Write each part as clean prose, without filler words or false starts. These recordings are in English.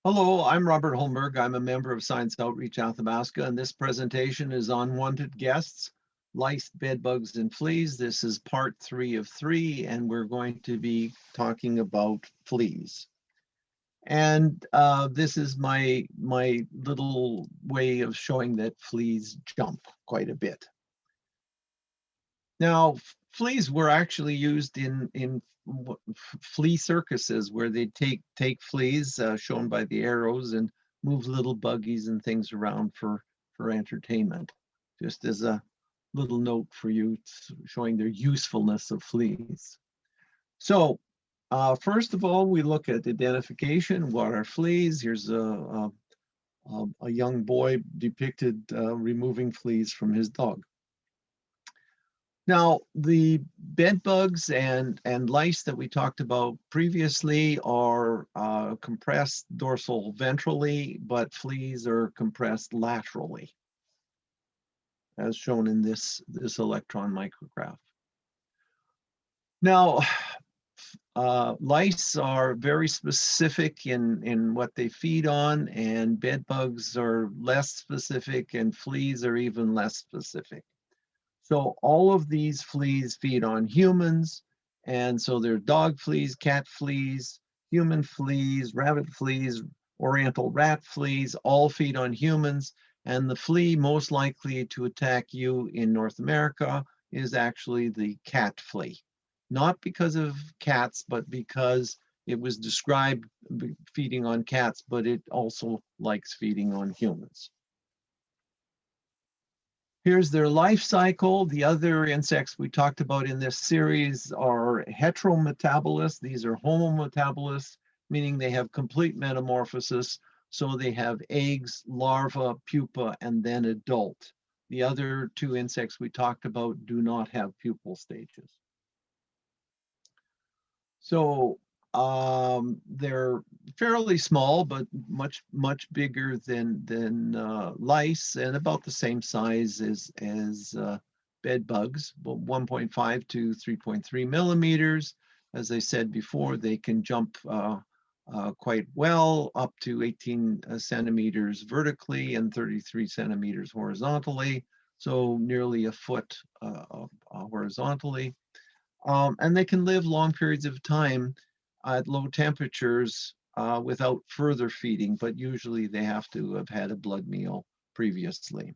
Hello, I'm Robert Holmberg. I'm a member of Science Outreach Athabasca, and this presentation is Unwanted Guests, Lice, Bedbugs, and Fleas. This is part 3 of 3, and we're going to be talking about fleas. And this is my little way of showing that fleas jump quite a bit. Now, fleas were actually used in flea circuses, where they take fleas shown by the arrows and move little buggies and things around for entertainment. Just as a little note for you, showing their usefulness of fleas. So, first of all, we look at identification. What are fleas? Here's a young boy depicted removing fleas from his dog. Now, the bed bugs and lice that we talked about previously are compressed dorsal ventrally, but fleas are compressed laterally, as shown in this electron micrograph. Now, lice are very specific in what they feed on, and bed bugs are less specific, and fleas are even less specific. So all of these fleas feed on humans, and so they're dog fleas, cat fleas, human fleas, rabbit fleas, oriental rat fleas, all feed on humans, and the flea most likely to attack you in North America is actually the cat flea. Not because of cats, but because it was described feeding on cats, but it also likes feeding on humans. Here's their life cycle. The other insects we talked about in this series are heterometabolists. These are homometabolists, meaning they have complete metamorphosis. So they have eggs, larva, pupa, and then adult. The other two insects we talked about do not have pupal stages. So they're fairly small, but much bigger than lice, and about the same size as bed bugs, but 1.5 to 3.3 millimeters. As I said before, they can jump quite well, up to 18 centimeters vertically and 33 centimeters horizontally, so nearly a foot horizontally. And they can live long periods of time at low temperatures without further feeding, but usually they have to have had a blood meal previously.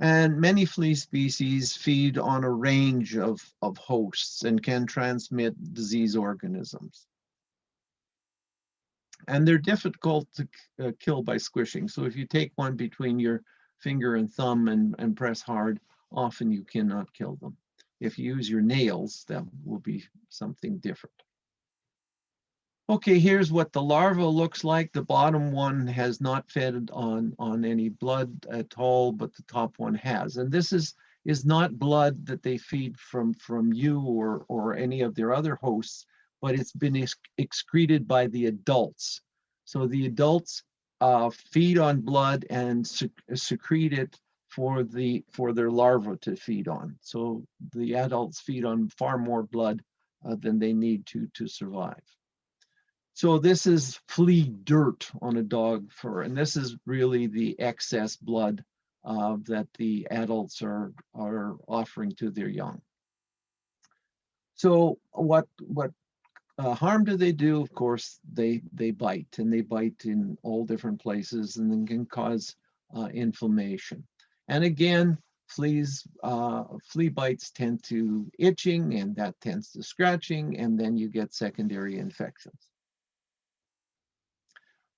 And many flea species feed on a range of hosts and can transmit disease organisms. And they're difficult to kill by squishing. So if you take one between your finger and thumb and press hard, often you cannot kill them. If you use your nails, that will be something different. Okay, here's what the larva looks like. The bottom one has not fed on any blood at all, but the top one has. And this is not blood that they feed from you or any of their other hosts, but it's been excreted by the adults. So the adults feed on blood and secrete it for their larvae to feed on. So the adults feed on far more blood than they need to survive. So this is flea dirt on a dog fur, and this is really the excess blood that the adults are offering to their young. So what harm do they do? Of course, they bite, and they bite in all different places, and then can cause inflammation. And again, flea bites tend to itching, and that tends to scratching, and then you get secondary infections.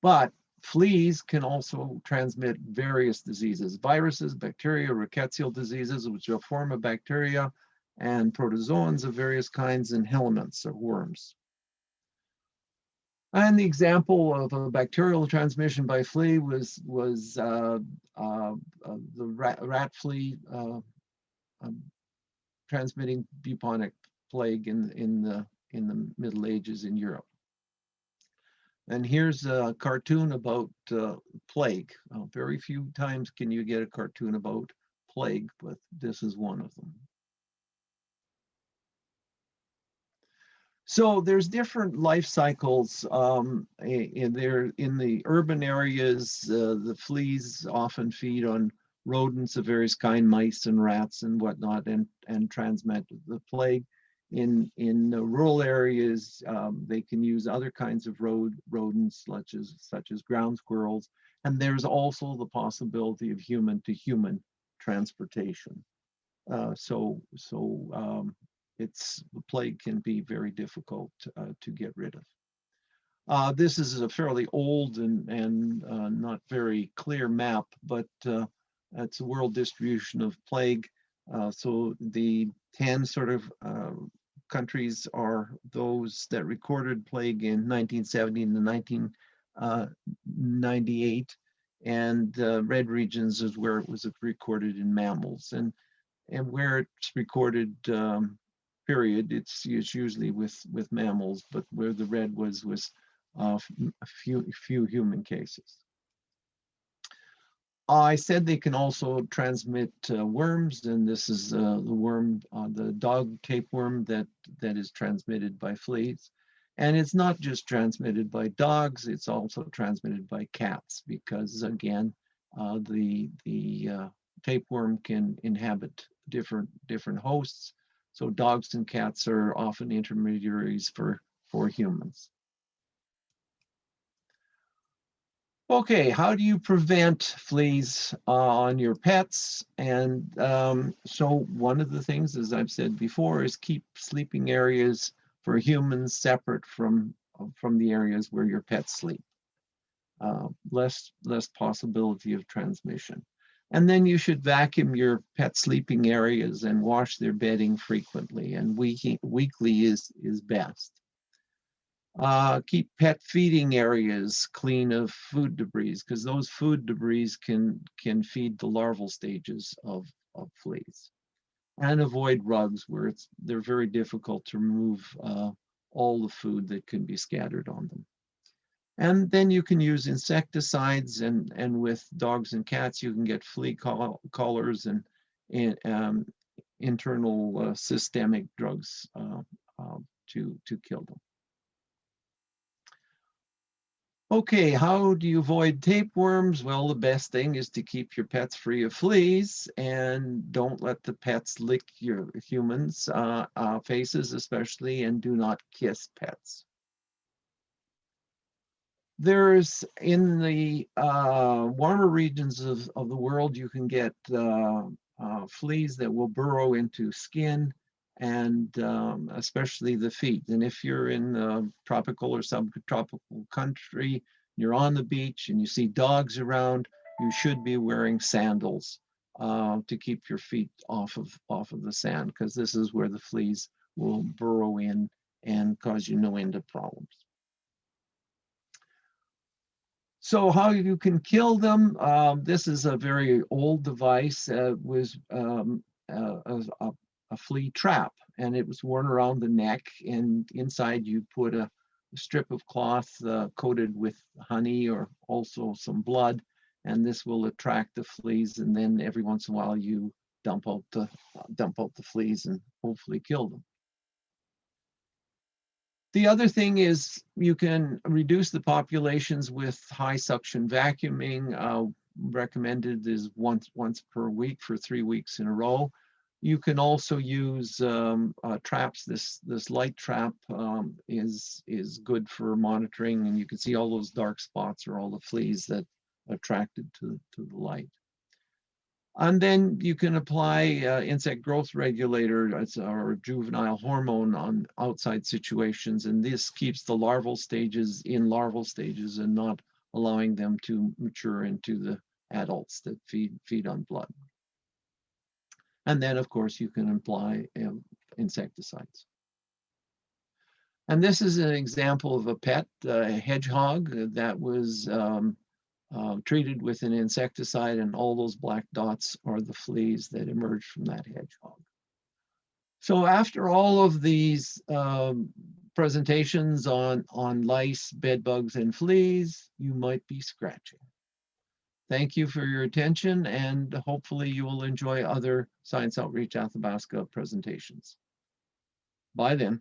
But fleas can also transmit various diseases: viruses, bacteria, rickettsial diseases, which are a form of bacteria, and protozoans of various kinds, and helminths, or worms. And the example of a bacterial transmission by flea was the rat flea transmitting bubonic plague in the Middle Ages in Europe. And here's a cartoon about plague. Very few times can you get a cartoon about plague, but this is one of them. So there's different life cycles. In the urban areas, the fleas often feed on rodents of various kind, mice and rats and whatnot, and transmit the plague. In the rural areas, they can use other kinds of rodents, such as ground squirrels, and there's also the possibility of human to human transportation. The plague can be very difficult to get rid of. This is a fairly old and not very clear map, but it's a world distribution of plague. So the 10 sort of countries are those that recorded plague in 1970 to 1998, and red regions is where it was recorded in mammals. And where it's recorded, period, it's usually with mammals, but where the red was a few human cases. I said they can also transmit worms, and this is the worm, the dog tapeworm that is transmitted by fleas. And it's not just transmitted by dogs, it's also transmitted by cats, because again, the tapeworm can inhabit different hosts. So dogs and cats are often intermediaries for humans. Okay, how do you prevent fleas on your pets? And so one of the things, as I've said before, is keep sleeping areas for humans separate from the areas where your pets sleep. Less possibility of transmission. And then you should vacuum your pet sleeping areas and wash their bedding frequently, and weekly is best. Keep pet feeding areas clean of food debris, because those food debris can feed the larval stages of fleas. And avoid rugs where they're very difficult to remove all the food that can be scattered on them. And then you can use insecticides, and with dogs and cats, you can get flea collars and internal systemic drugs to kill them. Okay, how do you avoid tapeworms? Well, the best thing is to keep your pets free of fleas, and don't let the pets lick your humans' faces especially, and do not kiss pets. There's, in the warmer regions of the world, you can get fleas that will burrow into skin, and especially the feet. And if you're in a tropical or subtropical country, you're on the beach and you see dogs around, you should be wearing sandals to keep your feet off of the sand, because this is where the fleas will burrow in and cause you no end of problems. So how you can kill them, this is a very old device. It was a flea trap, and it was worn around the neck, and inside you put a strip of cloth coated with honey or also some blood, and this will attract the fleas, and then every once in a while you dump out the fleas and hopefully kill them. The other thing is you can reduce the populations with high suction vacuuming. Recommended is once per week for 3 weeks in a row. You can also use traps. This light trap is good for monitoring, and you can see all those dark spots are all the fleas that are attracted to the light. And then you can apply insect growth regulator or juvenile hormone on outside situations, and this keeps the larval stages in larval stages and not allowing them to mature into the adults that feed on blood. And then, of course, you can apply insecticides. And this is an example of a pet, a hedgehog, that was treated with an insecticide, and all those black dots are the fleas that emerged from that hedgehog. So after all of these presentations on lice, bed bugs, and fleas, you might be scratching. Thank you for your attention, and hopefully you will enjoy other Science Outreach Athabasca presentations. Bye then.